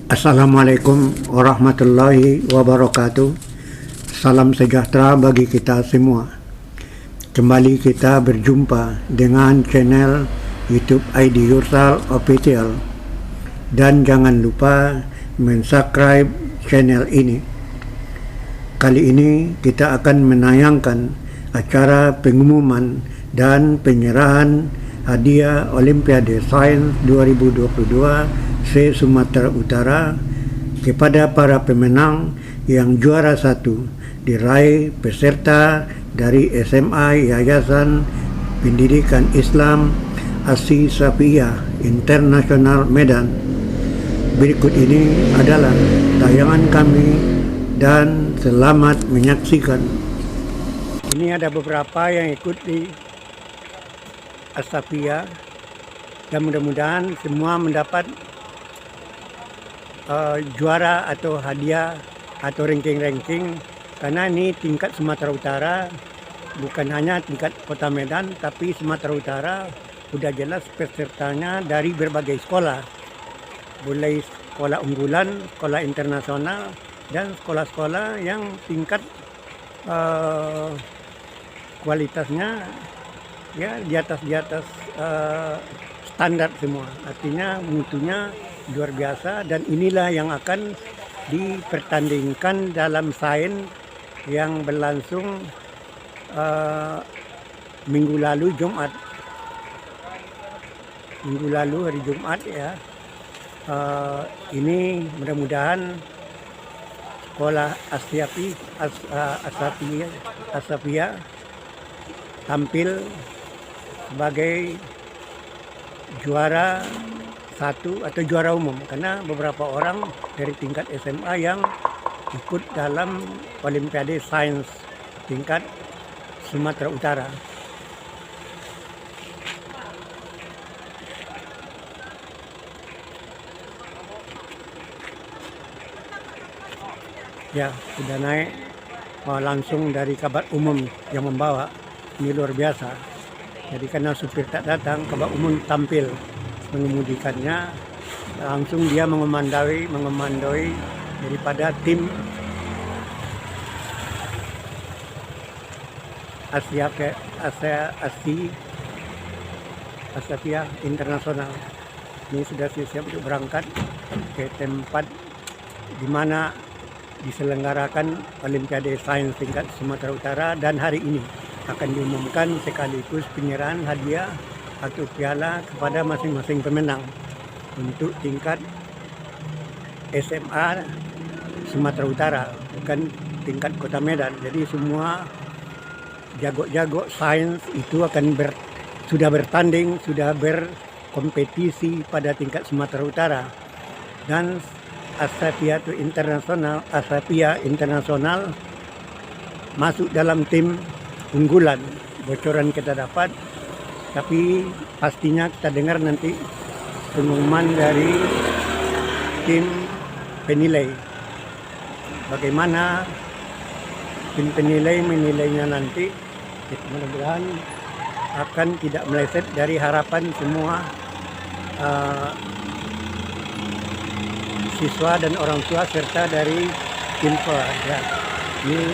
Assalamualaikum warahmatullahi wabarakatuh. Salam sejahtera bagi kita semua. Kembali kita berjumpa dengan channel YouTube ID Yursal Official. Dan jangan lupa mensubscribe channel ini. Kali ini kita akan menayangkan acara pengumuman dan penyerahan hadiah Olimpiade Sains 2022 se-Sumatera Utara kepada para pemenang yang juara 1 diraih peserta dari SMA Yayasan Pendidikan Islam Asy Safiyyah Internasional Medan. Berikut ini adalah tayangan kami dan selamat menyaksikan. Ini ada beberapa yang ikut di Asy Safiyyah dan mudah-mudahan semua mendapat juara atau hadiah atau ranking-ranking, karena ini tingkat Sumatera Utara, bukan hanya tingkat Kota Medan, tapi Sumatera Utara sudah jelas pesertanya dari berbagai sekolah, mulai sekolah unggulan, sekolah internasional, dan sekolah-sekolah yang tingkat kualitasnya ya di atas standar semua, artinya mutunya luar biasa. Dan inilah yang akan dipertandingkan dalam sains yang berlangsung minggu lalu hari Jumat ya. Ini mudah-mudahan sekolah Asy Safiyyah tampil sebagai juara 1 atau juara umum, karena beberapa orang dari tingkat SMA yang ikut dalam Olimpiade Sains tingkat Sumatera Utara. Ya, sudah naik langsung dari kabar umum yang membawa. Ini luar biasa. Jadi karena supir tak datang, kabar umum tampil mengemudikannya, langsung dia mengomandoi daripada tim Asy Safiyyah Internasional. Ini sudah siap untuk berangkat ke tempat di mana diselenggarakan Olimpiade Sains tingkat Sumatera Utara, dan hari ini akan diumumkan sekaligus penyerahan hadiah atau piala kepada masing-masing pemenang untuk tingkat SMA Sumatera Utara, bukan tingkat Kota Medan. Jadi semua jago-jago sains itu akan sudah bertanding, sudah berkompetisi pada tingkat Sumatera Utara. Dan Asy Safiyyah Internasional masuk dalam tim unggulan. Bocoran kita dapat, tapi pastinya kita dengar nanti pengumuman dari tim penilai. Bagaimana tim penilai menilainya nanti, mudah-mudahan akan tidak meleset dari harapan semua siswa dan orang tua serta dari tim sekolah. Ya, ini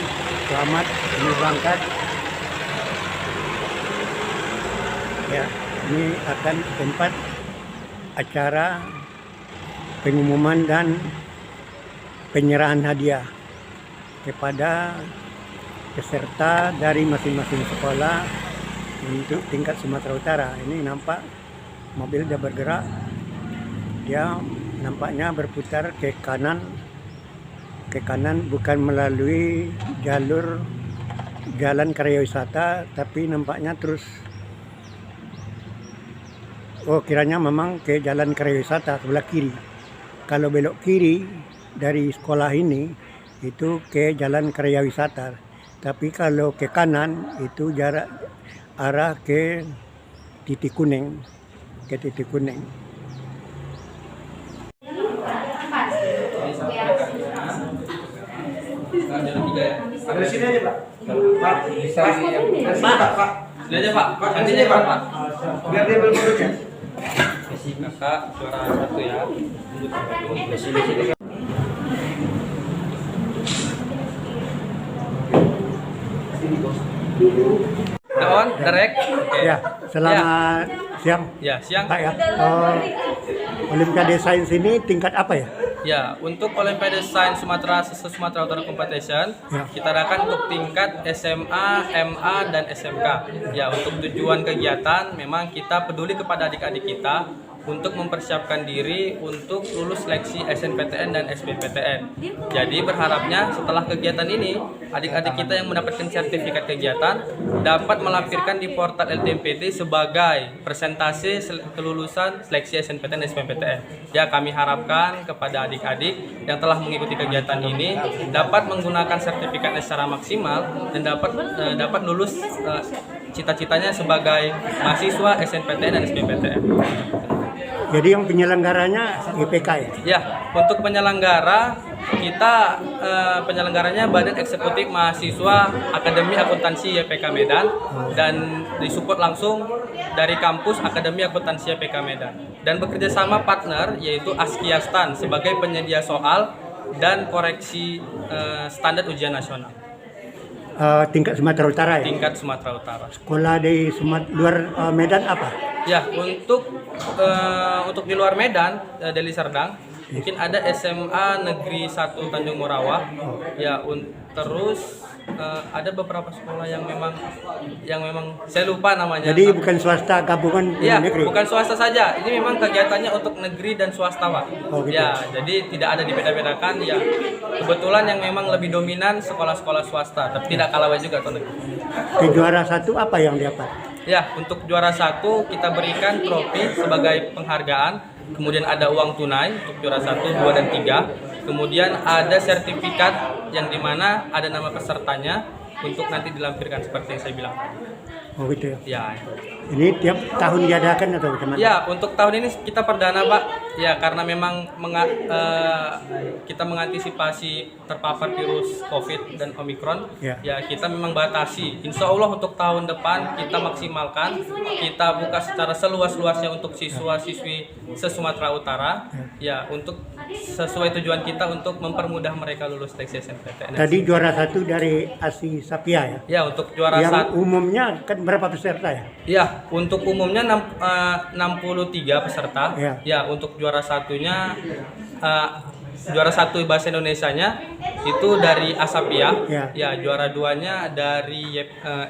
selamat, ini berangkat. Ya, ini akan tempat acara pengumuman dan penyerahan hadiah kepada peserta dari masing-masing sekolah untuk tingkat Sumatera Utara. Ini nampak mobil sudah bergerak, dia nampaknya berputar ke kanan, bukan melalui jalan karya wisata, tapi nampaknya terus kiranya memang ke jalan karya wisata sebelah kiri. Kalau belok kiri dari sekolah ini itu ke jalan karya wisata, tapi kalau ke kanan itu jarak arah ke titik kuning, Ada di sini aja, Pak. Pak, bisa Pak. Sini aja, Pak. Pak, nanti aja, Pak. Biar dia belum Kakak juara 1 ya. Di sini. On, direct. Oke. Ya, selamat siang Ya, siang. Pak ya. Olimpiade Sains ini tingkat apa ya? Ya, untuk Olimpiade Sains Sumatera Utara Competition, Ya. kita adakan untuk tingkat SMA, MA, dan SMK. Ya, untuk tujuan kegiatan memang kita peduli kepada adik-adik kita untuk mempersiapkan diri untuk lulus seleksi SNPTN dan SBMPTN. Jadi berharapnya setelah kegiatan ini, adik-adik kita yang mendapatkan sertifikat kegiatan dapat melampirkan di portal LTMPT sebagai presentasi kelulusan seleksi SNPTN dan SBMPTN. Ya, kami harapkan kepada adik-adik yang telah mengikuti kegiatan ini dapat menggunakan sertifikatnya secara maksimal dan dapat lulus cita-citanya sebagai mahasiswa SNPTN dan SBMPTN. Jadi yang penyelenggaranya IPK ya? Ya, untuk penyelenggara kita penyelenggaranya Badan Eksekutif Mahasiswa Akademi Akuntansi YPK Medan dan disupport langsung dari kampus Akademi Akuntansi YPK Medan dan bekerja sama partner yaitu Askiastan sebagai penyedia soal dan koreksi standar ujian nasional. Tingkat Sumatera Utara ya? Tingkat Sumatera Utara. Sekolah di luar Medan apa? Ya, untuk di luar Medan, Deli Serdang, mungkin ada SMA Negeri 1 Tanjung Morawa. Ya, terus ada beberapa sekolah yang memang saya lupa namanya. Jadi bukan swasta gabungan Ya, negeri? bukan swasta saja. Ini memang kegiatannya untuk negeri dan swasta, Pak. Oh, gitu. Ya, jadi tidak ada dibeda-bedakan. Ya, kebetulan yang memang lebih dominan sekolah-sekolah swasta, tapi tidak kalah baik juga atau negeri. Ke juara 1 apa yang dapat? Ya, untuk juara 1 kita berikan trofi sebagai penghargaan. Kemudian ada uang tunai untuk juara 1, 2, dan 3. Kemudian ada sertifikat yang dimana ada nama pesertanya untuk nanti dilampirkan seperti yang saya bilang. Oh gitu ya. Ya. Ini tiap tahun diadakan atau bagaimana? Ya, untuk tahun ini kita perdana, Pak. Ya, karena memang kita mengantisipasi terpapar virus COVID dan Omikron. Ya. Ya, kita memang batasi. Insya Allah untuk tahun depan kita maksimalkan. Kita buka secara seluas-luasnya untuk siswa-siswi se-Sumatera Utara. Ya, untuk sesuai tujuan kita untuk mempermudah mereka lulus seleksi SNPTN. Tadi juara 1 dari ASI Sapia ya? Ya, untuk juara Yang 1. umumnya kan berapa peserta ya? Ya, untuk umumnya 63 peserta. Ya. Ya, untuk juara satunya juara 1 bahasa Indonesianya itu dari Asapia. Ya. Ya, juara 2-nya dari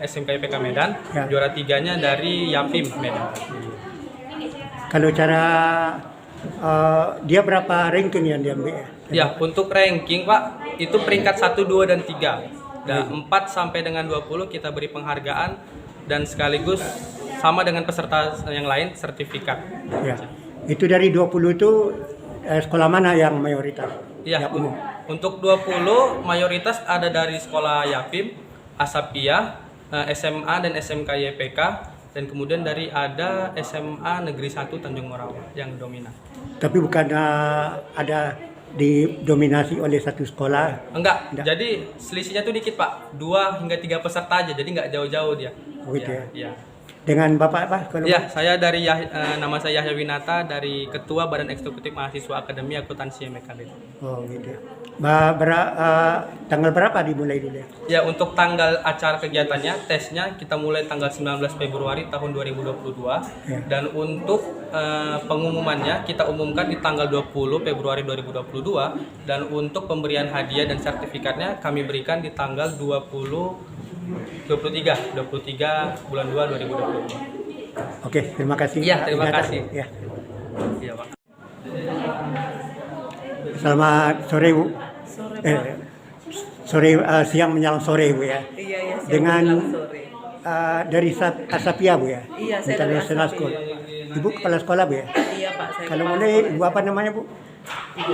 SMK YPK Medan. Ya. Juara 3-nya dari Yapim Medan. Kalau cara dia berapa ranking yang diambil ya? Ya, untuk ranking, Pak, itu peringkat 1, 2, dan 3. Dan 4 sampai dengan 20 kita beri penghargaan dan sekaligus sama dengan peserta yang lain sertifikat. Ya. Itu dari 20 itu sekolah mana yang mayoritas? Ya, Yang umum. untuk 20 mayoritas ada dari sekolah Yapim, Asapia, SMA dan SMK YPK, dan kemudian dari ada SMA Negeri 1 Tanjung Morawa yang dominan. Tapi bukan ada didominasi oleh satu sekolah. Enggak, Enggak. jadi selisihnya tuh dikit, Pak. 2 hingga 3 peserta aja, jadi nggak jauh-jauh dia. Oh, gitu ya. Ya. Dengan Bapak apa? Kalau Ya, saya dari nama saya Yahya Winata dari Ketua Badan Eksekutif Mahasiswa Akademi Akuntansi YPK Medan. Oh gitu ya. Tanggal berapa dimulai dulu ya? Ya, untuk tanggal acara kegiatannya, tesnya kita mulai tanggal 19 Februari tahun 2022. Ya. Dan untuk pengumumannya kita umumkan di tanggal 20 Februari 2022. Dan untuk pemberian hadiah dan sertifikatnya kami berikan di tanggal 23 bulan 2 2022. Oke, terima kasih. Iya, Pak terima Winata. kasih. Ya. Iya, Pak. Selamat sore Bu. Sore siang menjelang sore Bu ya. Iya, iya. siang Dengan menjelang sore. dari Asapia Bu ya. Iya, saya dari International Asapia. School. Ibu kepala sekolah Bu ya. Iya, Pak. Saya Kalau kepala boleh sekolah. Ibu apa namanya Bu? Ibu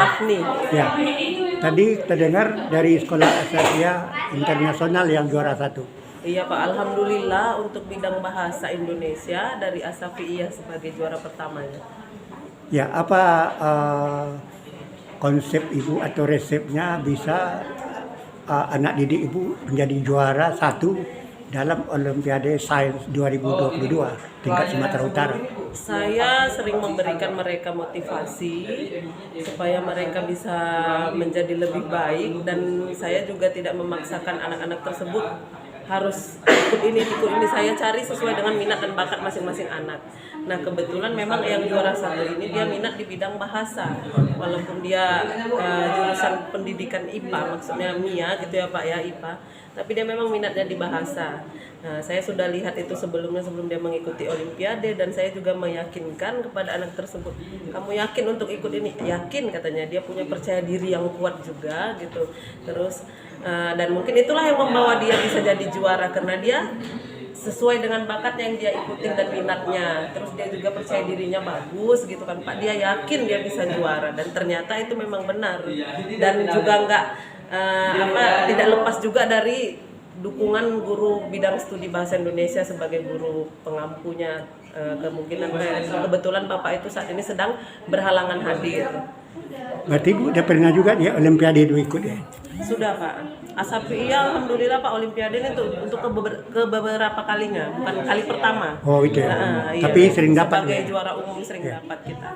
Afni. Ya. Tadi terdengar dari sekolah Asapia Internasional yang juara 1. Iya, Pak. Alhamdulillah untuk bidang bahasa Indonesia dari Asapia sebagai juara pertamanya. Ya, apa konsep Ibu atau resepnya bisa anak didik Ibu menjadi juara 1 dalam Olimpiade Sains 2022 tingkat Sumatera Utara? Saya sering memberikan mereka motivasi supaya mereka bisa menjadi lebih baik, dan saya juga tidak memaksakan anak-anak tersebut harus ikut ini. Saya cari sesuai dengan minat dan bakat masing-masing anak. Nah, kebetulan memang yang juara 1 ini dia minat di bidang bahasa, walaupun dia jurusan pendidikan IPA, maksudnya MIA gitu ya Pak ya, IPA, tapi dia memang minatnya di bahasa. Nah, saya sudah lihat itu sebelum dia mengikuti Olimpiade, dan saya juga meyakinkan kepada anak tersebut, kamu yakin untuk ikut ini? Yakin, katanya. Dia punya percaya diri yang kuat juga gitu. Terus dan mungkin itulah yang membawa dia bisa jadi juara, karena dia sesuai dengan bakat yang dia ikutin dan minatnya. Terus dia juga percaya dirinya bagus gitu kan Pak. Dia yakin dia bisa juara, dan ternyata itu memang benar. Dan juga tidak lepas juga dari dukungan guru bidang studi bahasa Indonesia sebagai guru pengampunya. Kebetulan Bapak itu saat ini sedang berhalangan hadir. Berarti Bu udah pernah juga dia Olimpiade itu ikut ya? Sudah Pak. Asapia alhamdulillah Pak, Olimpiade ini untuk ke beberapa kalinya, bukan kali pertama. Oh itu ya. Iya. Tapi sering dapat sebagai ya? juara umum sering dapat kita.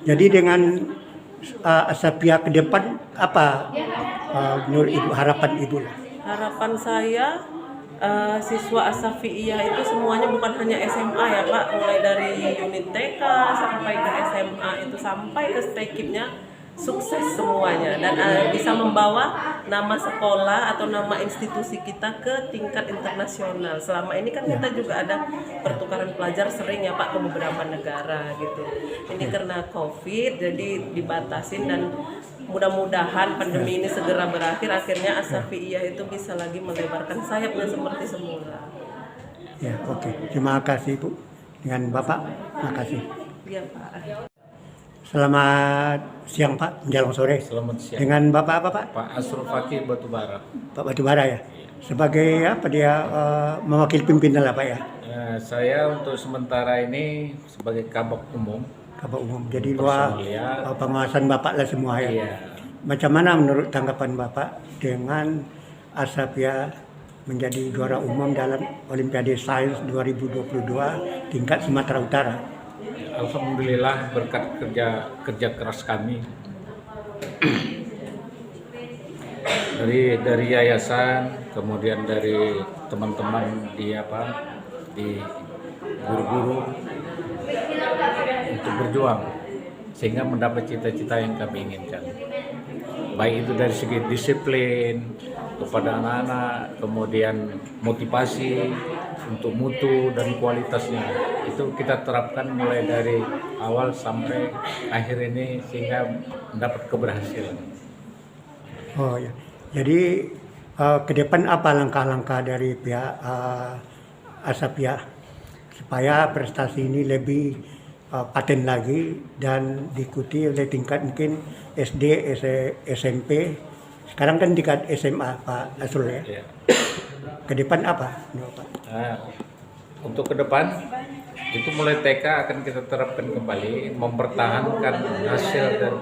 Jadi dengan Asapia ke depan apa menurut Ibu, harapan Ibu? Harapan saya siswa Asafiyah itu semuanya bukan hanya SMA ya Pak, mulai dari unit TK sampai ke SMA itu sampai ke stekipnya sukses semuanya, dan bisa membawa nama sekolah atau nama institusi kita ke tingkat internasional. Selama ini kan kita juga ada pertukaran pelajar sering ya Pak ke beberapa negara gitu. Ini karena COVID jadi dibatasin, dan mudah-mudahan pandemi ini segera berakhir, akhirnya Asafiyah itu bisa lagi melebarkan sayapnya seperti semula. Ya, oke. Terima kasih Bu. Dengan Bapak, terima kasih. Iya Pak. Selamat siang Pak, menjelang sore. Selamat siang. Dengan Bapak apa Pak? Pak Asrul Fakih Batubara. Pak Batubara ya. Sebagai apa dia mewakili pimpinan lah Pak ya? Saya untuk sementara ini sebagai kabak umum. Kabak umum. Jadi luar Personalia. pengawasan Bapak lah semua ya. Iya. Macam mana menurut tanggapan Bapak dengan Asapia menjadi juara umum dalam Olimpiade Sains 2022 tingkat Sumatera Utara? Alhamdulillah berkat kerja keras kami dari yayasan, kemudian dari teman-teman di guru-guru untuk berjuang sehingga mendapat cita-cita yang kami inginkan. Baik itu dari segi disiplin kepada anak-anak, kemudian motivasi untuk mutu dan kualitasnya, itu kita terapkan mulai dari awal sampai akhir ini sehingga mendapat keberhasilan. Oh ya. Jadi ke depan apa langkah-langkah dari pihak Asapia supaya prestasi ini lebih paten lagi dan diikuti oleh tingkat mungkin SD, SMP, sekarang kan tingkat SMA Pak Asrul ya. Ya. Ke depan apa Pak? Untuk ke depan itu mulai TK akan kita terapkan kembali, mempertahankan hasil dan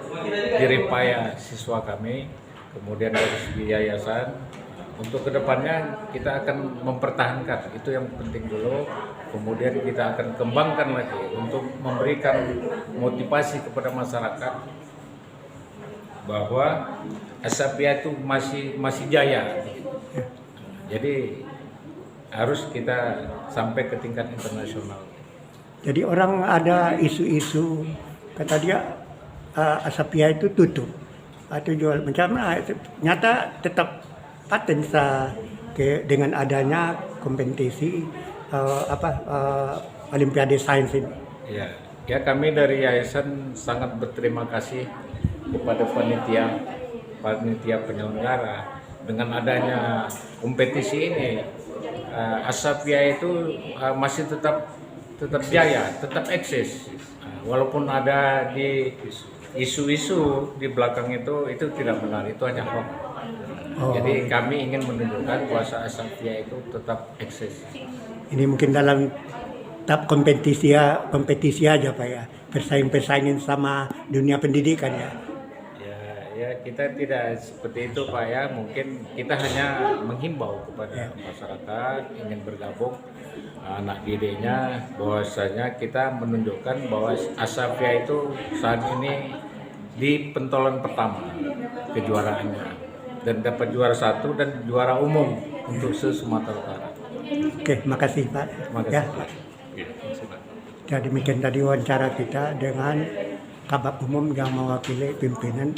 jerih payah siswa kami, kemudian dari segi yayasan. Untuk kedepannya kita akan mempertahankan, itu yang penting dulu, kemudian kita akan kembangkan lagi untuk memberikan motivasi kepada masyarakat bahwa Asapia itu masih jaya. Jadi harus kita sampai ke tingkat internasional. Jadi orang ada isu-isu kata dia Asapia itu tutup atau jual macam mana, nyata tetap paten dengan adanya kompetisi Olimpiade Sains ini. Ya kami dari yayasan sangat berterima kasih kepada panitia penyelenggara. Dengan adanya kompetisi ini, Asapia itu masih tetap jaya, tetap eksis. Walaupun ada di isu-isu di belakang itu tidak benar, itu hanya hoax. Jadi kami ingin menunjukkan bahwa Asapia itu tetap eksis. Ini mungkin dalam tahap kompetisi aja Pak ya, bersaing-persaingin sama dunia pendidikan ya. Ya kita tidak seperti itu Pak ya, mungkin kita hanya menghimbau kepada masyarakat ingin bergabung anak didiknya, bahwasanya kita menunjukkan bahwa Asapia itu saat ini di pentolan pertama kejuaraannya dan dapat juara 1 dan juara umum untuk se-Sumatera Utara. Oke, makasih Pak. Terima kasih. Ya. Ya, terima kasih, Pak. Jadi demikian tadi wawancara kita dengan Kabak Umum yang mewakili pimpinan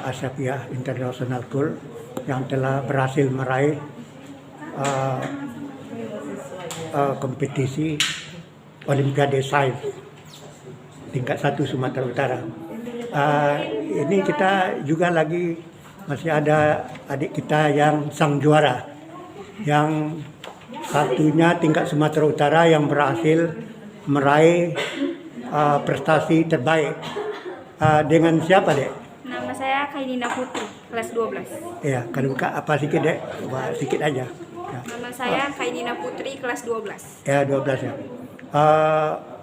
Asapia International School yang telah berhasil meraih kompetisi Olimpiade Sains tingkat 1 Sumatera Utara. Ini kita juga lagi masih ada adik kita yang sang juara, yang satunya tingkat Sumatera Utara yang berhasil meraih prestasi terbaik. Dengan siapa, Dek? Nama saya Kainina Putri, kelas 12. Ya, kalau buka apa sedikit, Dek? Wah, sedikit aja. Ya. Nama saya Kainina Putri, kelas 12. Ya, 12 ya.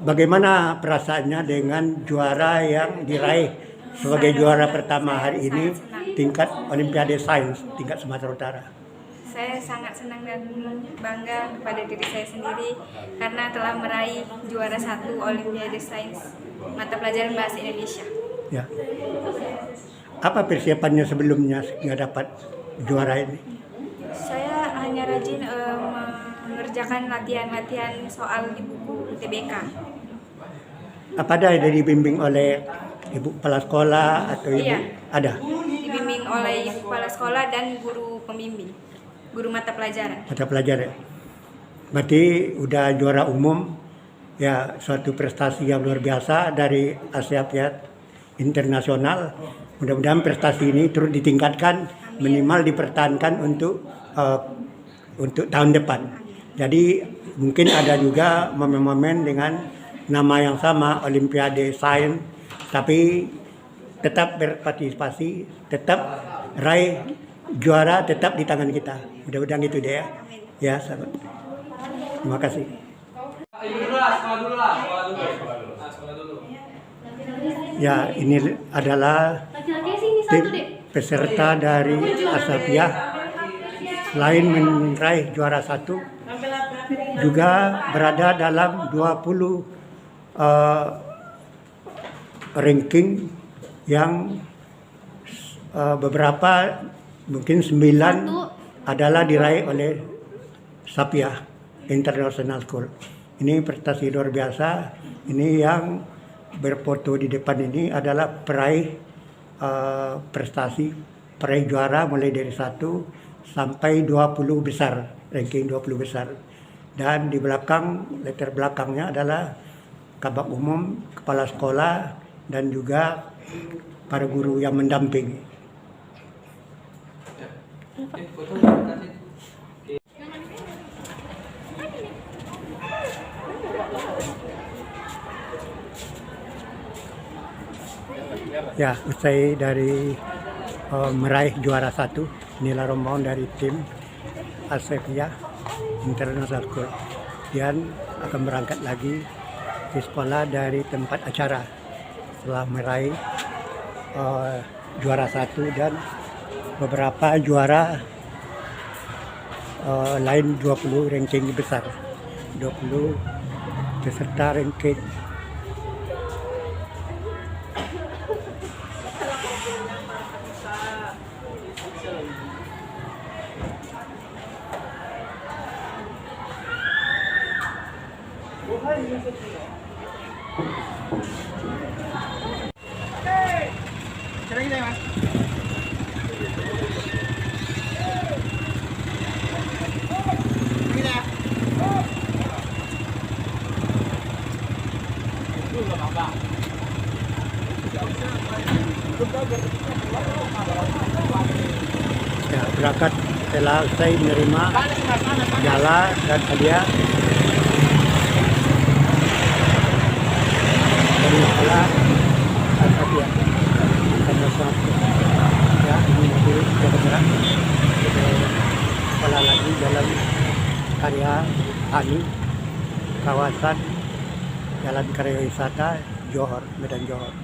Bagaimana perasaannya dengan juara yang diraih sebagai juara pertama hari ini tingkat Olimpiade Sains tingkat Sumatera Utara? Saya sangat senang dan bangga kepada diri saya sendiri karena telah meraih juara 1 Olimpiade Sains mata pelajaran Bahasa Indonesia. Ya. Apa persiapannya sebelumnya hingga dapat juara ini? Saya hanya rajin mengerjakan latihan-latihan soal di buku UTBK. Apa ada yang dibimbing oleh ibu kepala sekolah atau ibu? Iya. Ada. Dibimbing oleh ibu kepala sekolah dan guru pembimbing, guru mata pelajaran. Mata pelajaran. Berarti udah juara umum, ya suatu prestasi yang luar biasa dari Asapia Internasional. Mudah-mudahan prestasi ini terus ditingkatkan, minimal dipertahankan untuk tahun depan. Jadi mungkin ada juga momen-momen dengan nama yang sama, Olimpiade Sains, tapi tetap berpartisipasi, tetap raih juara tetap di tangan kita. Mudah-mudahan gitu deh ya. Ya, sahabat. Terima kasih. Ya, ini adalah tim peserta dari Asapia. Selain meraih juara 1, juga berada dalam 20 ranking yang beberapa mungkin 9 adalah diraih oleh Sapia International School. Ini prestasi luar biasa. Ini yang berfoto di depan ini adalah peraih prestasi, peraih juara mulai dari 1 sampai 20 besar, ranking 20 besar. Dan di belakang, letter belakangnya adalah Kabak Umum, Kepala Sekolah, dan juga para guru yang mendampingi. Ya, usai dari meraih juara 1, inilah rombongan dari tim Asapia International School. Dan akan berangkat lagi ke sekolah dari tempat acara setelah meraih juara 1 dan beberapa juara lain 20 ranking besar, 20 peserta ranking. Ya, berangkat setelah usai menerima jala dan hadiah dari sekolah Asapia International School. Ya, ini mobil sudah bergerak ke sekolah lagi Jalan Karya Tani, kawasan Jalan Karya Wisata Johor, Medan Johor.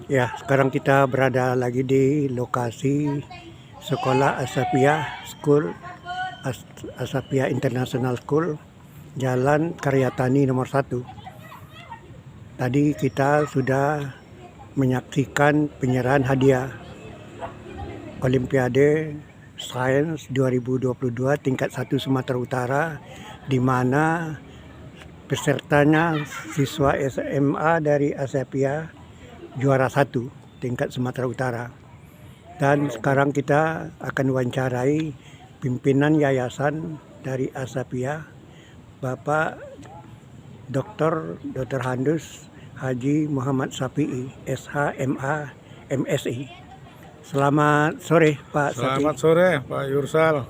Ya, sekarang kita berada lagi di lokasi sekolah Asapia School, Asapia International School, Jalan Karyatani nomor 1. Tadi kita sudah menyaksikan penyerahan hadiah Olimpiade Sains 2022 tingkat 1 Sumatera Utara, di mana pesertanya siswa SMA dari Asapia juara 1 tingkat Sumatera Utara. Dan sekarang kita akan wawancarai pimpinan yayasan dari Asapia, Bapak Dr. Handus Haji Muhammad Safi'i, SHMA MSI. Selamat sore Pak Safi'i. Selamat sore Pak Yursal.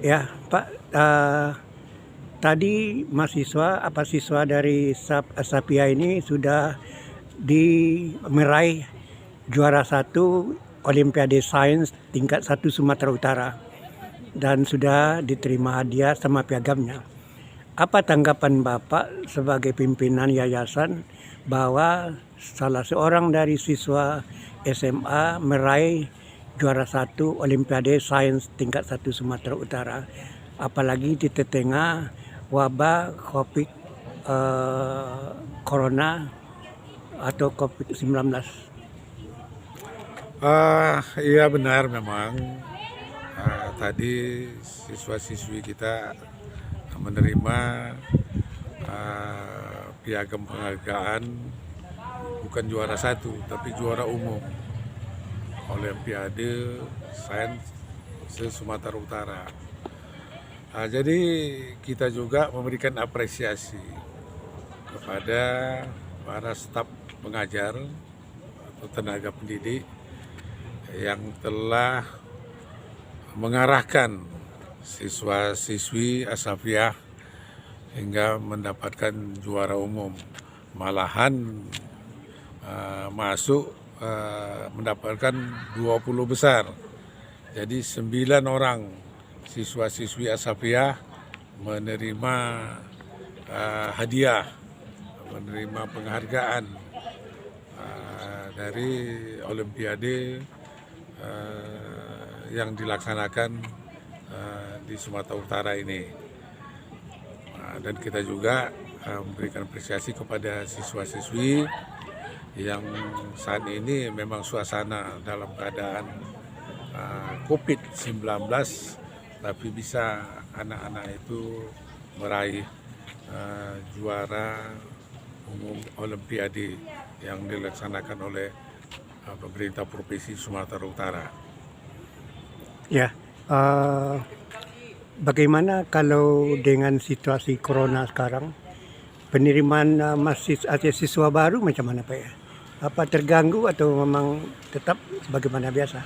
Ya Pak, tadi siswa dari Asapia ini sudah meraih juara 1 Olimpiade Sains tingkat 1 Sumatera Utara dan sudah diterima hadiah sama piagamnya. Apa tanggapan Bapak sebagai pimpinan yayasan bahwa salah seorang dari siswa SMA meraih juara 1 Olimpiade Sains tingkat 1 Sumatera Utara, apalagi di tengah wabah Corona atau COVID-19? Iya benar memang. Tadi siswa-siswi kita menerima piagam penghargaan bukan juara 1 tapi juara umum Olimpiade Sains se-Sumatera Utara. Jadi kita juga memberikan apresiasi kepada para staf pengajar atau tenaga pendidik yang telah mengarahkan siswa-siswi Asapia hingga mendapatkan juara umum, malahan mendapatkan 20 besar. Jadi 9 orang siswa-siswi Asapia menerima hadiah, menerima penghargaan dari Olimpiade yang dilaksanakan di Sumatera Utara ini. Dan kita juga memberikan apresiasi kepada siswa-siswi yang saat ini memang suasana dalam keadaan COVID-19, tapi bisa anak-anak itu meraih juara umum Olimpiade yang dilaksanakan oleh pemerintah Provinsi Sumatera Utara. Ya, bagaimana kalau dengan situasi Corona sekarang, penerimaan siswa baru macam mana Pak ya? Apa terganggu atau memang tetap bagaimana biasa?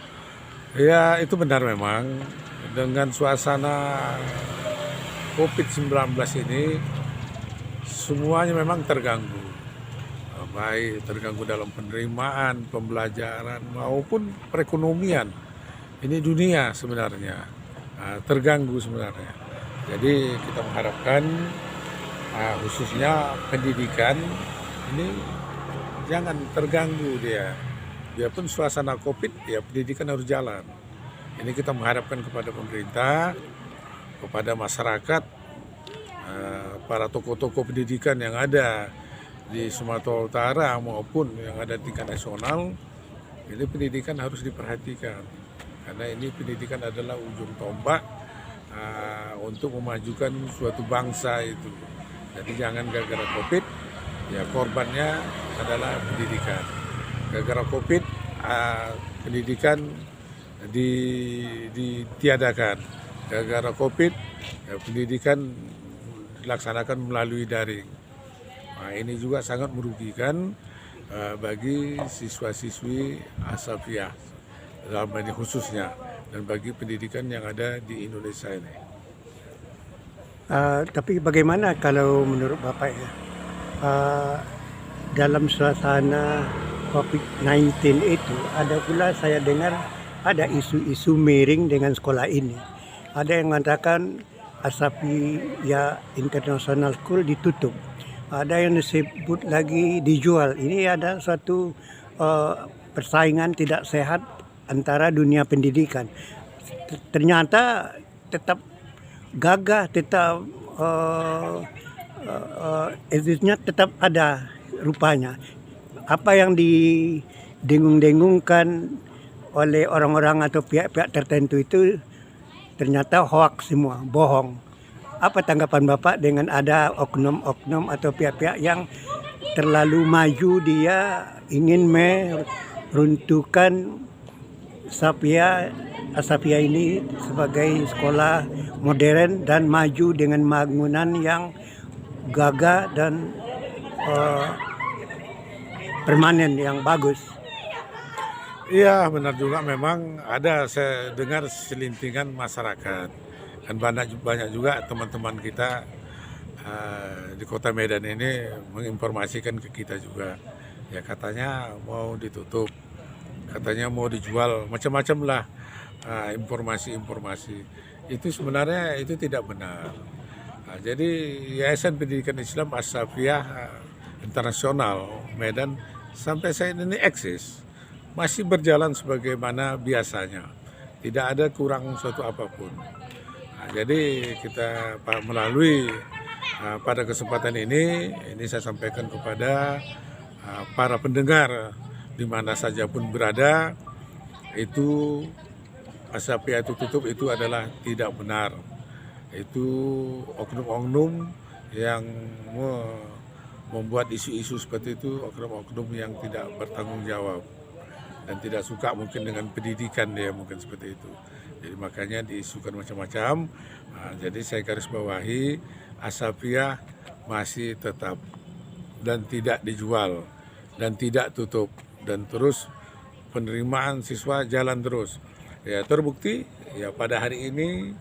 Ya itu benar memang, dengan suasana COVID-19 ini semuanya memang terganggu. Baik terganggu dalam penerimaan, pembelajaran maupun perekonomian. Ini dunia sebenarnya terganggu sebenarnya. Jadi kita mengharapkan khususnya pendidikan ini jangan terganggu dia. Biarpun suasana COVID, ya pendidikan harus jalan. Ini kita mengharapkan kepada pemerintah, kepada masyarakat, para tokoh-tokoh pendidikan yang ada di Sumatera Utara maupun yang ada di tingkat nasional, ini pendidikan harus diperhatikan karena ini pendidikan adalah ujung tombak untuk memajukan suatu bangsa itu. Jadi jangan gara-gara COVID ya korbannya adalah pendidikan. Gara-gara COVID pendidikan ditiadakan. Gara-gara COVID ya, pendidikan dilaksanakan melalui daring. Nah, ini juga sangat merugikan bagi siswa-siswi Asapia dalam ini khususnya dan bagi pendidikan yang ada di Indonesia ini. Tapi bagaimana kalau menurut Bapak ya, dalam suasana COVID-19 itu ada pula saya dengar ada isu-isu miring dengan sekolah ini. Ada yang mengatakan Asapia International School ditutup. Ada yang disebut lagi dijual. Ini ada suatu persaingan tidak sehat antara dunia pendidikan. Ternyata tetap gagah, tetap edukasinya tetap ada rupanya. Apa yang didengung-dengungkan oleh orang-orang atau pihak-pihak tertentu itu ternyata hoax semua, bohong. Apa tanggapan Bapak dengan ada oknum-oknum atau pihak-pihak yang terlalu maju, dia ingin meruntuhkan Asapia ini sebagai sekolah modern dan maju dengan bangunan yang gagah dan permanen yang bagus. Iya, benar juga, memang ada, saya dengar selintingan masyarakat, dan banyak juga teman-teman kita di Kota Medan ini menginformasikan ke kita juga, ya katanya mau ditutup, katanya mau dijual, macam-macam lah informasi-informasi. Itu sebenarnya itu tidak benar. Jadi Yayasan Pendidikan Islam As-Safiyah Internasional Medan sampai saat ini eksis, masih berjalan sebagaimana biasanya, tidak ada kurang suatu apapun. Jadi kita melalui pada kesempatan ini saya sampaikan kepada para pendengar di mana saja pun berada, itu Asapia itu tutup itu adalah tidak benar. Itu oknum-oknum yang membuat isu-isu seperti itu, oknum-oknum yang tidak bertanggung jawab dan tidak suka mungkin dengan pendidikan, dia mungkin seperti itu. Jadi makanya diisukan macam-macam. Jadi saya garis bawahi, Asapia masih tetap dan tidak dijual dan tidak tutup, dan terus penerimaan siswa jalan terus. Ya terbukti ya pada hari ini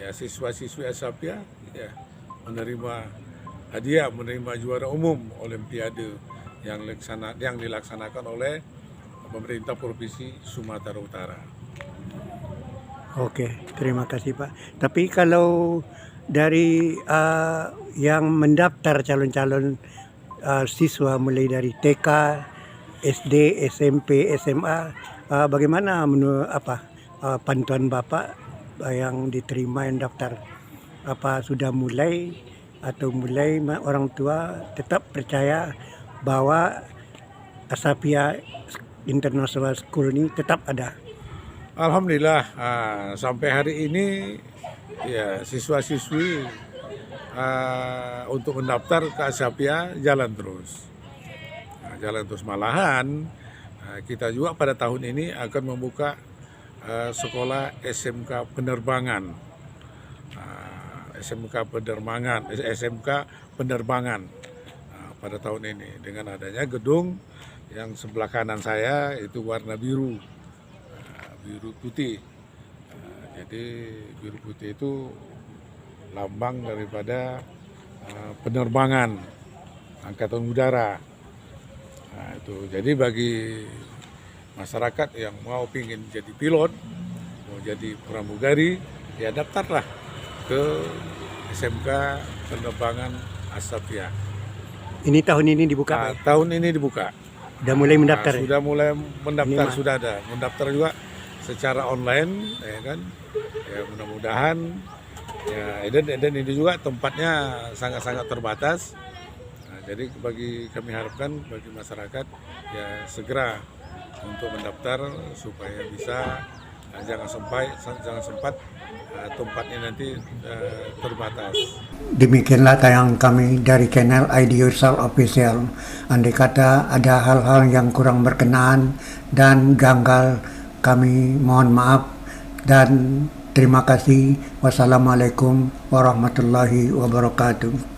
ya siswa-siswi Asapia ya menerima hadiah, menerima juara umum Olimpiade yang dilaksanakan oleh pemerintah Provinsi Sumatera Utara. Oke, terima kasih Pak. Tapi kalau dari yang mendaftar calon-calon siswa mulai dari TK, SD, SMP, SMA, bagaimana pantauan Bapak yang diterima yang daftar? Apa sudah mulai atau mulai orang tua tetap percaya bahwa Asapia International School ini tetap ada? Alhamdulillah sampai hari ini ya siswa-siswi untuk mendaftar ke Asapia jalan terus. Malahan kita juga pada tahun ini akan membuka sekolah SMK penerbangan. SMK penerbangan pada tahun ini dengan adanya gedung yang sebelah kanan saya itu warna biru putih. Jadi biru putih itu lambang daripada penerbangan angkatan udara. Itu jadi bagi masyarakat yang mau pingin jadi pilot, mau jadi pramugari, ya daftarlah ke SMK Penerbangan Asapia. Ini tahun ini dibuka? Tahun ini dibuka. Sudah mulai mendaftar? Sudah mulai mendaftar, sudah ada. Mendaftar juga secara online, ya kan. Ya mudah-mudahan ya dan ini juga tempatnya sangat-sangat terbatas. Jadi bagi kami harapkan bagi masyarakat ya segera untuk mendaftar supaya bisa jangan sempat tempatnya nanti terbatas. Demikianlah tayang kami dari channel ID Yourself Official. Andai kata ada hal-hal yang kurang berkenan dan janggal, kami mohon maaf dan terima kasih. Wassalamualaikum warahmatullahi wabarakatuh.